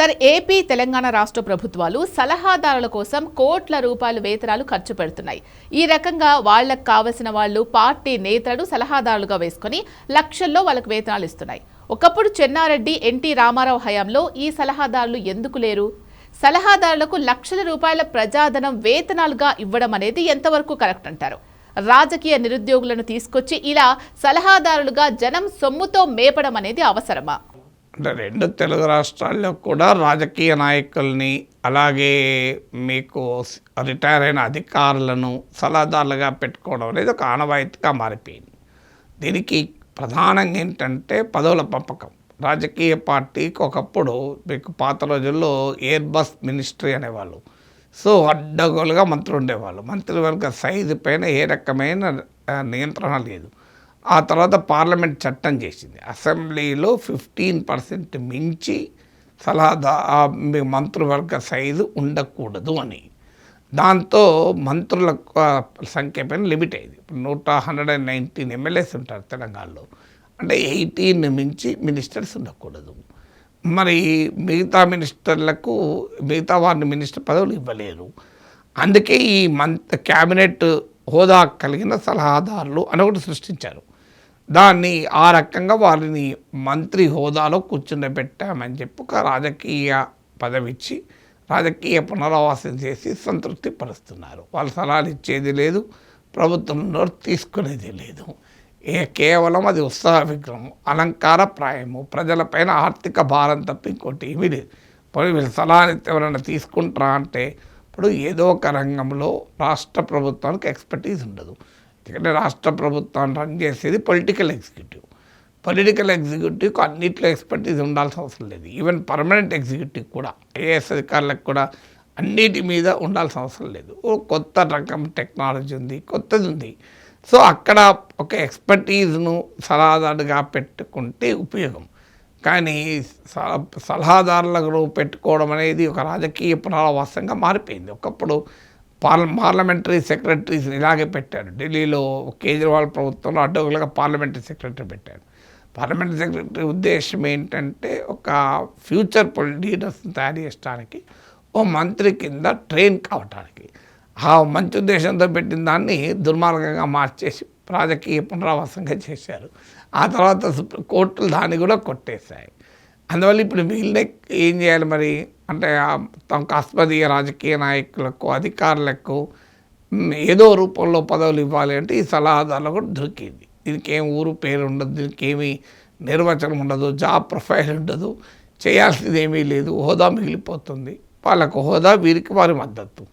Sir, AP Telangana రాష్ట్ర ప్రభుత్వాలు సలహాదారుల కోసం కోట్ల రూపాయల వేతనాలు ఖర్చు పెడుతున్నాయి. ఈ రకంగా వాళ్లకు కావలసిన వాళ్ళు పార్టీ నేతలు సలహాదారులుగా వేసుకుని లక్షల్లో వాళ్ళకు వేతనాలు ఇస్తున్నాయి. ఒకప్పుడు చెన్నారెడ్డి, ఎన్టీ రామారావు హయాంలో ఈ సలహాదారులు ఎందుకు లేరు? సలహాదారులకు లక్షల రూపాయల ప్రజాధనం వేతనాలుగా ఇవ్వడం అనేది ఎంతవరకు కరెక్ట్ అంటారు? రాజకీయ నిరుద్యోగులను తీసుకొచ్చి ఇలా సలహాదారులుగా జనం సొమ్ముతో మేపడం అనేది అవసరమా? అంటే రెండు తెలుగు రాష్ట్రాల్లో కూడా రాజకీయ నాయకుల్ని అలాగే మీకు రిటైర్ అయిన అధికారులను సలహాదారులుగా పెట్టుకోవడం అనేది ఒక ఆనవాయితీగా మారిపోయింది. దీనికి ప్రధానంగా ఏంటంటే పదవుల పంపకం. రాజకీయ పార్టీకి ఒకప్పుడు మీకు పాత రోజుల్లో ఎయిర్ బస్ మినిస్ట్రీ అనేవాళ్ళు. సో అడ్డగోలుగా మంత్రులు ఉండేవాళ్ళు. మంత్రివర్గ సైజు పైన ఏ రకమైన నియంత్రణ లేదు. ఆ తర్వాత పార్లమెంట్ చట్టం చేసింది. అసెంబ్లీలో 15% మించి మంత్రివర్గ సైజు ఉండకూడదు అని. దాంతో మంత్రుల సంఖ్య పైన లిమిట్ అయింది. ఇప్పుడు 119 ఎమ్మెల్యేస్ ఉంటారు తెలంగాణలో. అంటే 18 మించి మినిస్టర్స్ ఉండకూడదు. మరి మిగతా మినిస్టర్లకు మిగతా వారిని మినిస్టర్ పదవులు ఇవ్వలేరు. అందుకే ఈ క్యాబినెట్ హోదా కలిగిన సలహాదారులు అని ఒకటి సృష్టించారు. దాన్ని ఆ రకంగా వారిని మంత్రి హోదాలో కూర్చుండబెట్టామని చెప్పి ఒక రాజకీయ పదవి ఇచ్చి రాజకీయ పునరావాసం చేసి సంతృప్తి పరుస్తున్నారు. వాళ్ళు సలహాలు ఇచ్చేది లేదు, ప్రభుత్వంలో తీసుకునేది లేదు. కేవలం అది ఉత్సాహ విగ్రహం, అలంకారప్రాయము, ప్రజలపైన ఆర్థిక భారం తప్ప ఇంకోటి ఏమీ లేదు. ఇప్పుడు వీళ్ళు సలహాలు ఎవరైనా తీసుకుంటారా అంటే ఇప్పుడు ఏదో ఒక రంగంలో రాష్ట్ర ప్రభుత్వానికి ఎక్స్పర్టీస్ ఉండదు. ఎందుకంటే రాష్ట్ర ప్రభుత్వాన్ని రన్ చేసేది పొలిటికల్ ఎగ్జిక్యూటివ్. పొలిటికల్ ఎగ్జిక్యూటివ్కి అన్నింటిలో ఎక్స్పర్టీస్ ఉండాల్సిన అవసరం లేదు. ఈవెన్ పర్మనెంట్ ఎగ్జిక్యూటివ్ కూడా, ఐఏఎస్ అధికారులకు కూడా అన్నిటి మీద ఉండాల్సిన అవసరం లేదు. కొత్త రకం టెక్నాలజీ ఉంది, కొత్తది ఉంది. సో అక్కడ ఒక ఎక్స్పర్టీస్ను సలహాదారుగా పెట్టుకుంటే ఉపయోగం. కానీ సలహాదారులకు పెట్టుకోవడం అనేది ఒక రాజకీయ పునరావాసంగా మారిపోయింది. ఒకప్పుడు పార్లమెంటరీ సెక్రటరీస్ ఇలాగే పెట్టారు. ఢిల్లీలో కేజ్రీవాల్ ప్రభుత్వంలో అడ్డగోలుగా పార్లమెంటరీ సెక్రటరీ పెట్టారు. పార్లమెంటరీ సెక్రటరీ ఉద్దేశం ఏంటంటే ఒక ఫ్యూచర్ లీడర్స్ని తయారు చేయడానికి, ఓ మంత్రి కింద ట్రైన్ కావటానికి. ఆ మంచి ఉద్దేశంతో పెట్టిన దాన్ని దుర్మార్గంగా మార్చేసి రాజకీయ పునరావాసంగా చేశారు. ఆ తర్వాత కోర్టులు దాన్ని కూడా కొట్టేశాయి. అందువల్ల ఇప్పుడు వీళ్ళే ఏం చేయాలి మరి అంటే తమకు ఆస్పదీయ రాజకీయ నాయకులకు, అధికారులకు ఏదో రూపంలో పదవులు ఇవ్వాలి అంటే ఈ సలహాదారులు కూడా దొరికింది. దీనికి ఏం ఊరు పేరు ఉండదు, దీనికి ఏమీ నిర్వచనం ఉండదు, జాబ్ ప్రొఫైల్ ఉండదు, చేయాల్సింది ఏమీ లేదు, హోదా మిగిలిపోతుంది. వాళ్ళకు హోదా, వీరికి వారి మద్దతు.